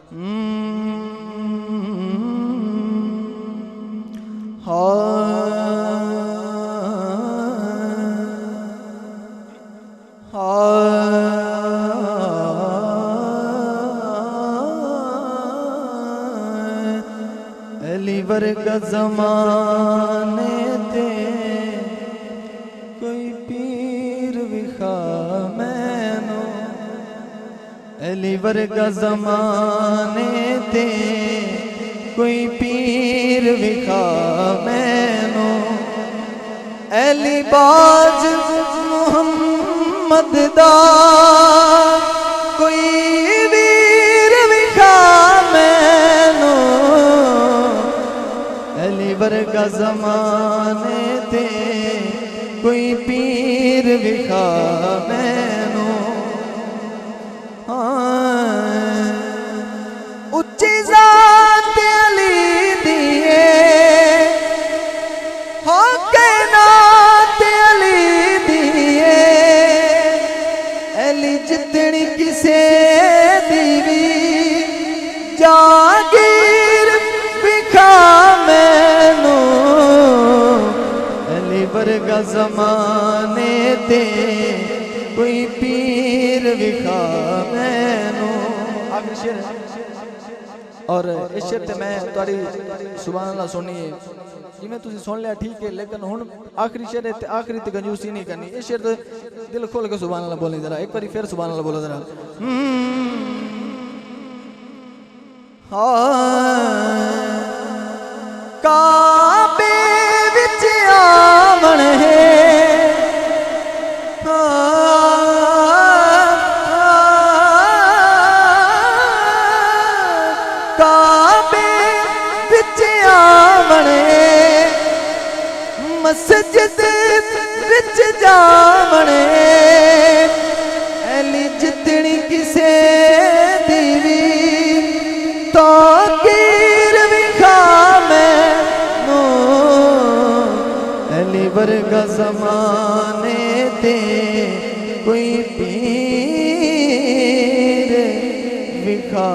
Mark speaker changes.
Speaker 1: علی ورگا زمانے تے کوئی پیر وکھا مینو علی ورگا زمانے تے کوئی پیر وکھا مینو علی باج محمد دا کوئی ویر وکھا مینو علی ورگا زمانے تے کوئی پیر وکھا مینو اچھی ذات علی دیئے ہو کائنات علی دیئے علی جتنی کسے دیوی جاگیر وکھا مینو علی ورگا زمانے تے کوئی پیر وکھا مینو آخری شیر اور اس شیر تے میں تاری سبحان اللہ سنی ہے جی میں تسی سن لیا ٹھیک ہے لیکن ہن آخری شیر ہے آخری تے کنجوسی نہیں کرنی اس شیر تے دل کھول کے سبحان اللہ بولیں ذرا ایک باری پھر سبحان اللہ بولو ذرا کعبے وچ آون ہے کعبے وچ آون مسجد وچ جاون علی جتنی کسے دیوی تاکیر وکھا مینو علی ورگا زمانے تے کوئی پیر وکھا